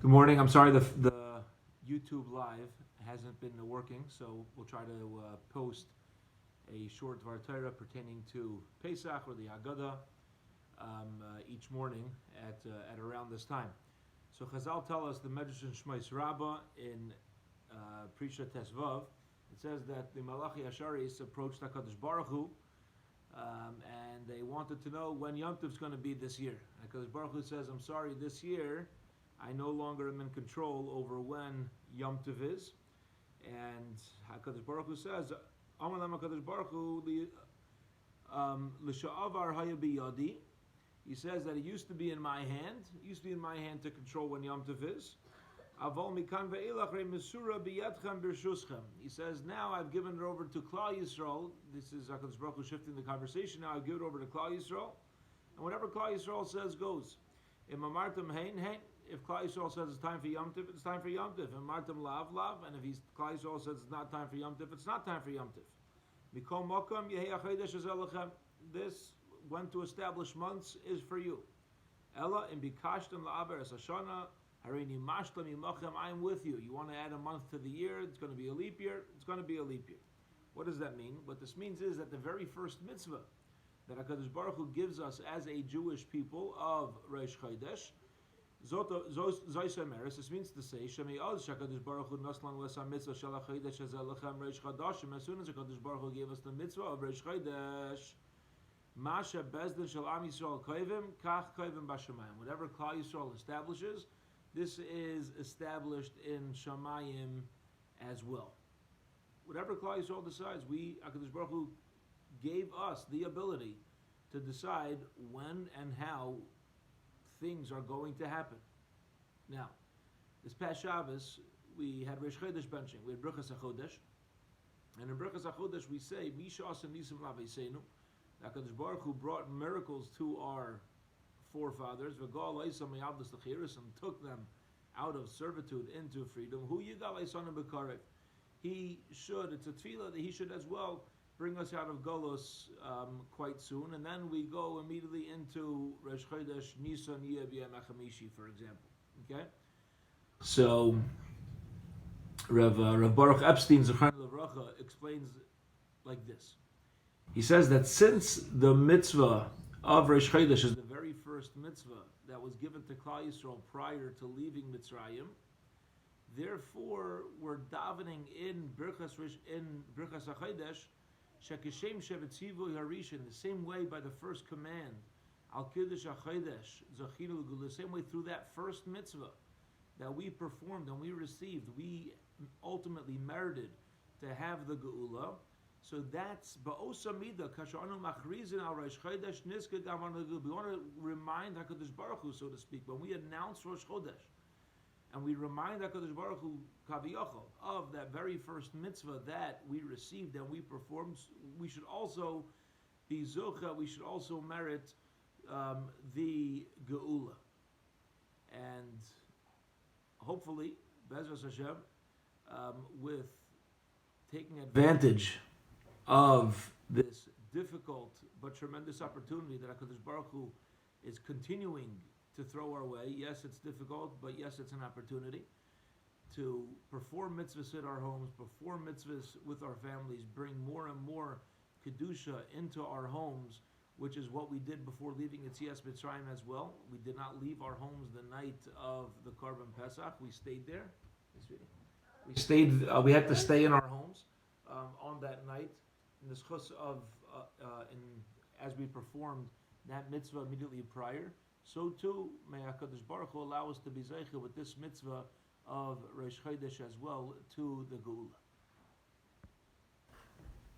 Good morning. I'm sorry the YouTube live hasn't been working, so we'll try to post a short Dvar Torah pertaining to Pesach or the Haggadah each morning at around this time. So Chazal tell us the Medrash in Shmais Rabbah in Prisha Tesvav. It says that the Malachi Asharis approached HaKadosh Baruch Hu, and they wanted to know when Yom Tov is going to be this year. HaKadosh Baruch Hu says, I'm sorry, this year I no longer am in control over when Yom Tov is. And HaKadosh Baruch Hu says, Amar Lam HaKadosh Baruch Hu L'sha'avar haya biyadi. He says that it used to be in my hand. It used to be in my hand to control when Yom Tov is. Aval mikan ve'elach re mesura biyadchem b'rshuschem. He says, now I've given it over to Klal Yisrael. This is HaKadosh Baruch Hu shifting the conversation. Now I've given it over to Klal Yisrael. And whatever Klal Yisrael says goes. Im amartem hein hein. If Klal Yisrael says it's time for Yom Tov, it's time for Yom Tov. And Martam lav lav. And if Klal Yisrael says it's not time for Yom Tov, it's not time for Yom Tov. Mikol mokom yehei achodesh azelachem. This, when to establish months, is for you. Ella in bikashtem la'aber es hashana harini mashlam yimachem. I'm with you. You want to add a month to the year? It's going to be a leap year. It's going to be a leap year. What does that mean? What this means is that the very first mitzvah that HaKadosh Baruch Hu gives us as a Jewish people of Rosh Chodesh, this means to say, as soon as HaKadosh Baruch Hu gave us the mitzvah of Rosh Chodesh, whatever Klal Yisrael establishes, this is established in Shamayim as well. Whatever Klal Yisrael decides, HaKadosh Baruch Hu gave us the ability to decide when and how things are going to happen. Now, this past Shabbos, we had Rosh Chodesh benching. We had Bruchas HaChodesh. And in Bruchas HaChodesh we say, Misha Asa Nisim Laveisenu. HaKadosh Baruch Hu brought miracles to our forefathers, V'gal Eisam Yavdas L'chiris, and took them out of servitude into freedom. Hu Yigal Eisanim B'Karev. He should, it's a tefillah that he should as well bring us out of Golos quite soon, and then we go immediately into Rosh Chodesh Nisan Yeh B'Yom HaChamishi, for example. Okay, so Rav Baruch Epstein Zechron Levracha explains like this. He says that since the mitzvah of Rosh Chodesh is the very first mitzvah that was given to Klal Yisrael prior to leaving Mitzrayim, therefore we're davening in Birchas HaChodesh Shekishem Shevetzivu Harishin, the same way by the first command, Al Kiddush HaChodesh Zachinu L'Gula, the same way through that first mitzvah that we performed and we received, we ultimately merited to have the Geula. So that's Ba'osa Mida Kashanu Machrizin Al Rosh Chodesh Niska Gavan L'Gula. We want to remind HaKadosh Baruch Hu, so to speak, when we announce Rosh Chodesh, and we remind HaKadosh Baruch Hu Kaviyachol of that very first mitzvah that we received and we performed, we should also be Zocha, we should also merit the Geula. And hopefully, Bezras Hashem, with taking advantage of this difficult but tremendous opportunity that HaKadosh Baruch Hu is continuing to throw our way. Yes, it's difficult, but yes, it's an opportunity to perform mitzvahs in our homes, perform mitzvahs with our families, bring more and more kedusha into our homes, which is what we did before leaving Yetzias Mitzrayim as well. We did not leave our homes the night of the Karban Pesach. We stayed there. We had to stay in our homes on that night in the schus of as we performed that mitzvah immediately prior. So too, may HaKadosh Baruch Hu allow us to be zeicha with this mitzvah of Rosh Chodesh as well to the Geula.